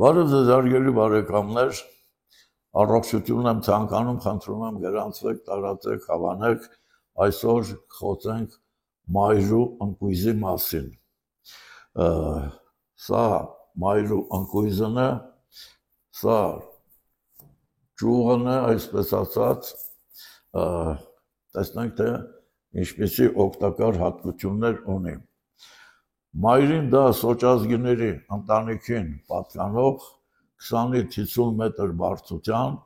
Բարև ձեզ հարգելի բարեկամներ, առողջություն եմ ցանկանում, խնդրում եմ գրանցվեք, տարածեք, հավանեք, այսօր խոսենք մայրու ընկույզի մասին։ Սա մայրու ընկույզն է, սա ճյուղն է, այսպես ասած, տեսնենք թե ինչպիսի օգտակար հատկություններ ունի։ Մայրին դա սոճազգիների ընտանիքին պատկանող 20-ից 50 մետր բարձրության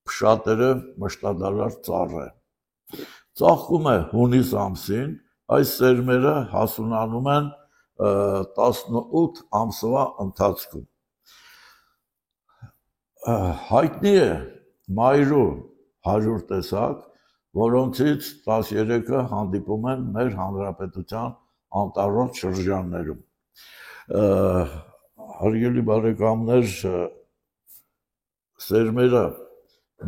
փշատերև մշտադալար ծառ է։ Ծաղկում է հունիս ամսին, այս սերմերը հասունանում են 18 ամսվա ընթացքում։ Հայտնի է մայրու 100 տեսակ, որոնցից 13-ը հանդիպում են մեր հանրապետության անտառոտ շրջաններում։ Հարգելի բարեկամներ, սերմերը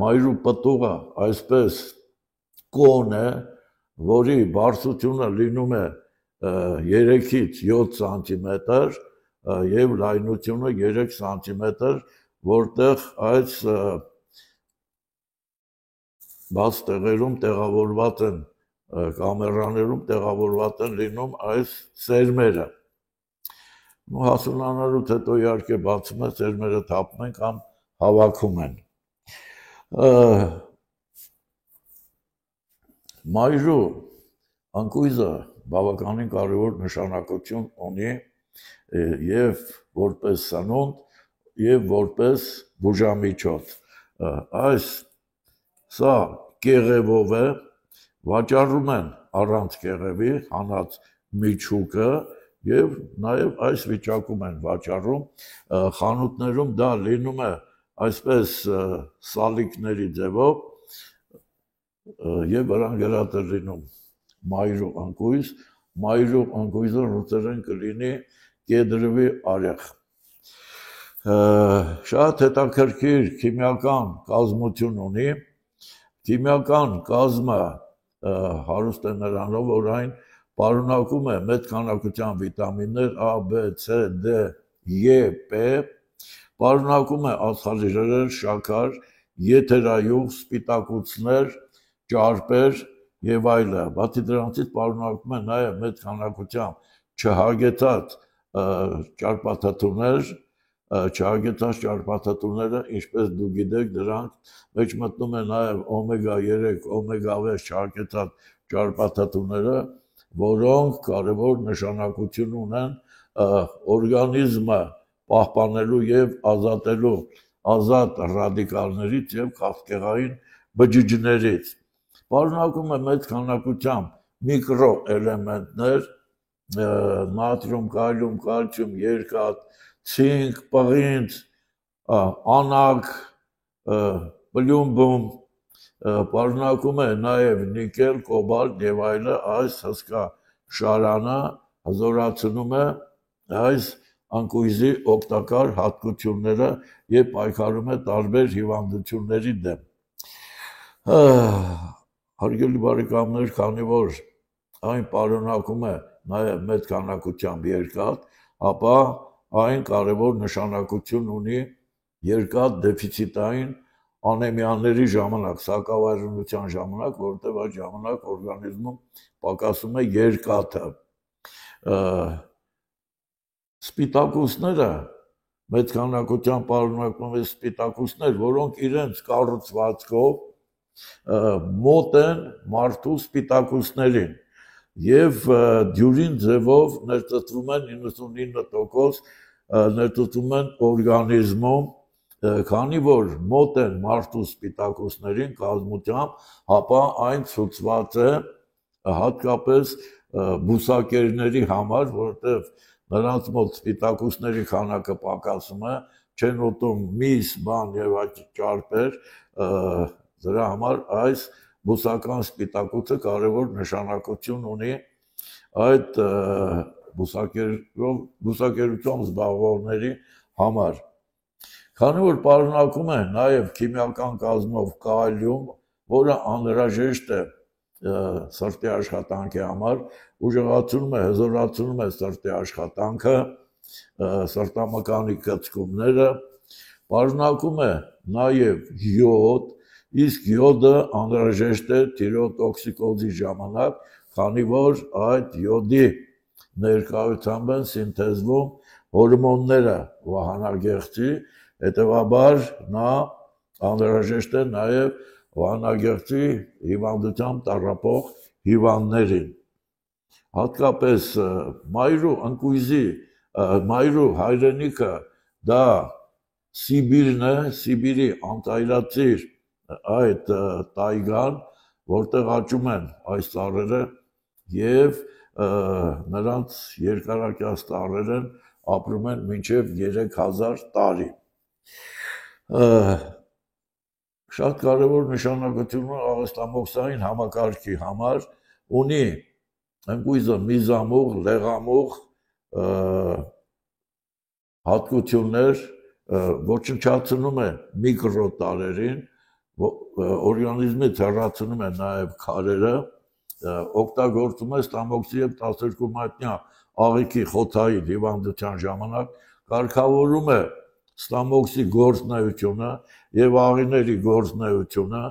մայրու պտուղը այսպես կոն է, որի բարձրությունը լինում է 3-ից 7 սանտիմետր եւ լայնությունը 3 սանտիմետր, որտեղ այս բաց տեղերում տեղավորված են կամերաներում տեղավորված են լինում այս սերմերը։ Հասունանալուց հետո իհարկե բացում է, սերմերը թափում են կամ հավաքում են։ Մայրու ընկույզը բավականին կարևոր նշանակություն ունի եւ որպես սնունդ եւ որպես բուժամիջոց։ Սա կեղևով է, վաճառում են առանց կեղևի հանած միջուկը եւ նաեւ այս վիճակում են վաճառում, խանութներում դա լինում է այսպես սալիկների ձևով եւ վրան գրած է լինում մայրու ընկույզ, մայրու ընկույզը ռուսերեն կլինի կեդրովի արեղ։ Շատ հետաքրքիր քիմիական կազմություն ունի, քիմիական կազմը հարուստ է նրանով, որ այն պարունակում է մեծ քանակության վիտամիններ A, B, C, D, E, P, պարունակում է ածխաջրեր, շաքար, եթերայուղ, սպիտակուցներ, ճարպեր եւ այլը։ Բացի դրանցից պարունակում է նաեւ մեծ քանակությամբ չհագեցած ճարպաթթուներ, չհագեցած ճարպաթթուները, ինչպես դուք գիտեք, դրանք մեջ մտնում է նաեւ օմեգա 3, օմեգա 6 չհագեցած ճարպաթթուները, որոնք կարևոր նշանակություն ունեն օրգանիզմը պահպանելու եւ ազատելու ազատ ռադիկալներից եւ քաղցկեղային բջիջներից։ Պարունակում է մեծ քանակությամբ միկրոէլեմենտներ, նատրիում, կալիում, կալցիում, երկաթ, ցինկ, պղինձ, անագ, պլյումբում, պարունակում է նաև նիկել, կոբալտ եւ այլը, այս հսկա շարանը հզորացնում է այս ընկույզի օգտակար հատկությունները եւ պայքարում է տարբեր հիվանդությունների դեմ։ Հարգելի բարեկամներ, քանի որ այն պարունակում է նաև մեծ քանակությամբ երկաթ, ապա այն կարևոր նշանակություն ունի երկաթ դեֆիցիտային անեմիաների ժամանակ, սակավայրենության ժամանակ, որտեղ այդ ժամանակ օրգանիզմում պակասում է երկաթը։ Սպիտակուցները մեծ քանակությամբ պարունակում են սպիտակուցներ, որոնք իրենց կառուցվածքով մոտ են մարդու սպիտակուցներին եւ դյուրին ձևով ներծծվում են 99% ներծծվում են օրգանիզմում, քանի որ մոտ են մարդու սպիտակուցներին կազմությամբ, ապա այն ցուցված է հատկապես բուսակերների համար, որտեղ նրանց մոտ սպիտակուցների քանակը պակասում է, չեն ուտում միս, բան եւ այդ ճարպեր, դրա համար այս բուսական սպիտակուցը կարևոր նշանակություն ունի այդ բուսակերությամբ զբաղվողների համար։ Քանի որ պարունակում է նաև քիմիական կազմով կալիում, որը անհրաժեշտ է սրտի աշխատանքի համար, ուժեղացնում է, հզորացնում է սրտի աշխատանքը, սրտամկանի կծկումները, Պարունակում է նաև յոդ, իսկ յոդը անհրաժեշտ է թիրոտոքսիկոզի ժամանակ, քանի որ այդ յոդի ներկայությամբ են սինթեզվում հորմոնները վահանագեղձի, հետևաբար նա անհրաժեշտ է նաև վահանագեղձի հիվանդությամբ տառապող հիվանդներին։ Հատկապես մայրու ընկույզի, մայրու հայրենիքը դա Սիբիրն է, Սիբիրի անտայրածիր այդ տայգան, որտեղ աճում են այս ծառերը եւ նրանց երկարակյաց ծառեր են, ապրում են մինչև 3000 տարի։ Շատ կարևոր նշանակություն ունի աղեստամոքսային համակարգի համար, ունի ընկույզը միզամուղ, լեղամուղ հատկություններ, ոչնչացնում է միկրոտարերին, օրգանիզմից հեռացնում է նաև քարերը, օգտագործում է ստամոքսի և 12 մատնյա աղիքի խոթային հիվանդության ժամանակ, կարգավորում է ստամոքսի գործունեությունը և աղիների գործունեությունը,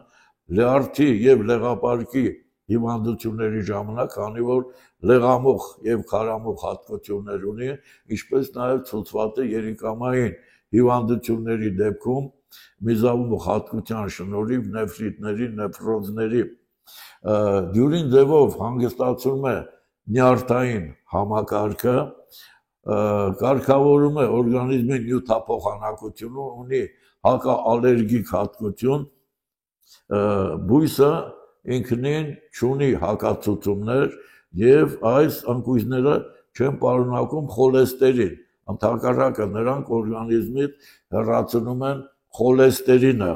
լյարդի և լեղապարկի հիվանդությունների ժամանակ, քանի որ լեղամուղ և քարամուղ հատկություններ ունի, ինչպես նաև ցուցված է երիկամային հիվանդությունների դեպքում միզամուղ հատկության շնորհիվ նեֆրիտների, նեֆրոզների դյուրին ձևով հանգստացնում է նյարդային համակարգը, կարգավորում է օրգանիզմի նյութափոխանակությունը, ունի հակաալերգիկ հատկություն, բույսը ինքնին չունի հակացություններ և այս ընկույզները չեն պարունակում խոլեստերին, ընդհակառակը նրանք օրգանիզմից հեռացնում են խոլեստերինը։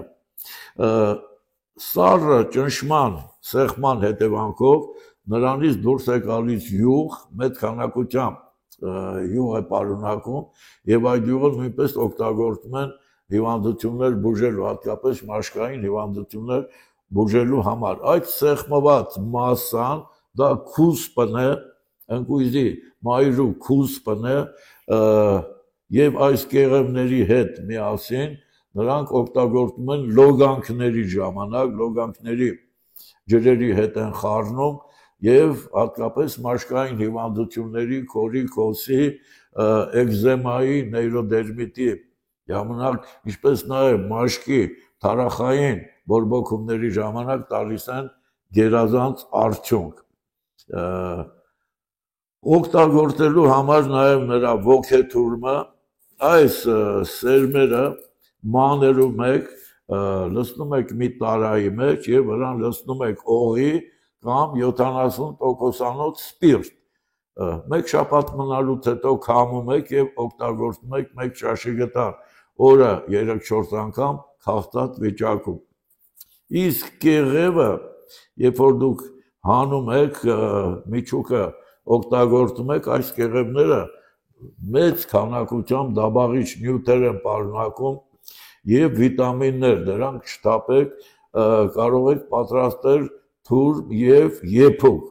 Սառը ճնշման, սեղման հետևանքով նրանից դուրս է գալիս յուղ, մեծ քանակությամբ յուղ է պարունակում և այդ յուղը նույնպես օգտագործում են հիվանդություններ բուժելու, հատկապես մաշկային հիվանդություններ բուժելու համար։ Այդ սեղմված մասսան դա քուսպն է, ընկույզի մայրու քուսպն է և այս կեղևների հետ միասին նրանք օգտագործում են լոգանքների ժամանակ, լոգանքների ջրերի հետ են խառնում և հատկապես մաշկային հիվանդությունների, քորի, քոսի, էկզեմայի, նեյրոդերմիտի ժամանակ, ինչպես նաև մաշկի թարախային բորբոքումների ժամանակ տալիս են գերազանց արդյունք։ Օգտագործելու համար նաև նրա ոգեթուրմը, այս սերմերը մաներում եք, լցնում եք մի տարայի մեջ և վրան լցնում եք օղի կամ 70%-անոց սպիրտ, մեկ շաբաթ մնալուց հետո քամում եք և օգտագործում եք մեկ ճաշի գդակ, օրը 3-4 անգամ քաղցած վիճակում։ Իսկ կեղևը, երբ որ դուք հանում եք, միջուկը օգտագործում եք, այս կեղևները մեծ քանակությամբ դաբաղիչ նյութեր են պարունակում և վիտամիններ, դրանք չթափեք, կարող եք պատրաստել թուրմ և եփուկ։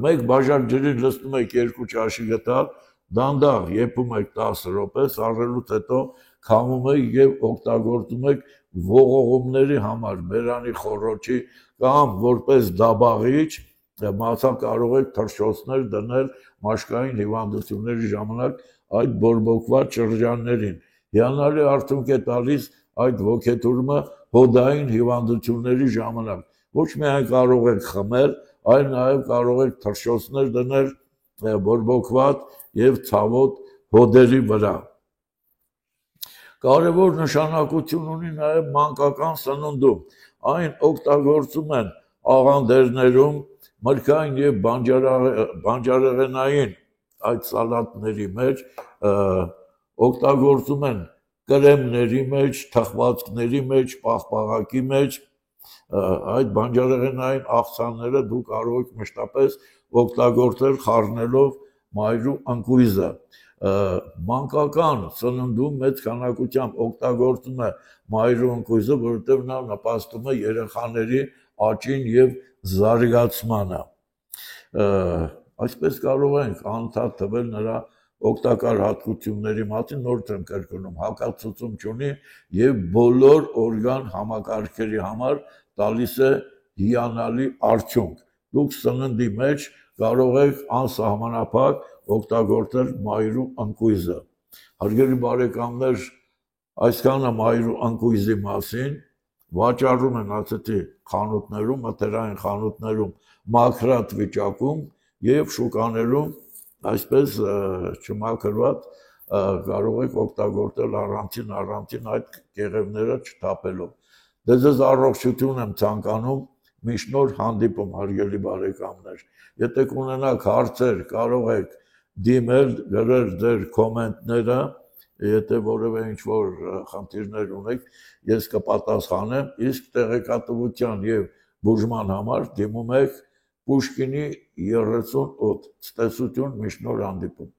Մեկ բաժակ ջրին լցնում եք 2 ճաշի գդակ, դանդաղ եփում եք 10 րոպե, սառելուց հետո քամում եք և օգտագործում եք ողողումների համար, բերանի խոռոչի կամ որպես դաբաղիչ, մասամբ կարող եք թռչոցներ դնել մաշկային հիվանդությունների ժամանակ այդ բորբոքված շրջաններին։ Հիանալի արդյունք է տալիս այդ ոգեթուրմը հոդային հիվանդությունների ժամանակ։ Ոչ միայն կարող եք խմել, այլ նաև կարող եք թռչոցներ դնել բորբոքված և ցավոտ հոդերի վրա։ Կարևոր նշանակություն ունի նաև մանկական սննդում, այն օգտագործում են աղանդերներում, մրգային և բանջարեղենային այդ սալատների մեջ, օգտագործում են կրեմների մեջ, թխվածքների մեջ, պաղպաղակի մեջ, այդ բանջարեղենային աղցանները դուք կարող եք մշտապես օգտագործել խառնելով մայրու ընկույզը։ Մանկական սննդում մեծ քանակությամբ օգտագործում է մայրու ընկույզը, որովհետև նա նպաստում է երեխաների աճին և զարգացմանը։ Այսպես կարող ենք անընդհատ թվել նրա օգտակար հատկությունների մասին նոր եմ կրկնում, հակացուցում չունի եւ բոլոր օրգան համակարգերի համար տալիս է հիանալի արդյունք։ Դուք սննդի մեջ կարող եք անսահմանափակ օգտագործել մայրու ընկույզը։ Հարգելի բարեկամներ, այսքանը մայրու ընկույզի մասին վաճառում են ասեցի խանութներում, մթերային խանութներում մաքրած վիճակում եւ շուկաներում այսպես չմաքրված կարող եք օգտագործել առանցին այդ կեղևները չթափելով։ Դե ձեզ առողջություն եմ ցանկանում, միշտ նոր հանդիպում հարգելի բարեկամներ։ Եթե կունենաք հարցեր, կարող եք դիմել, գրել ձեր կոմենտները, եթե որևէ ինչ-որ խնդիրներ ունեք, ես կպատասխանեմ, իսկ տեղեկատվության եւ բուժման համար դիմում եք Պուշկինի 38 ցտեսություն միշտ նոր հանդիպում։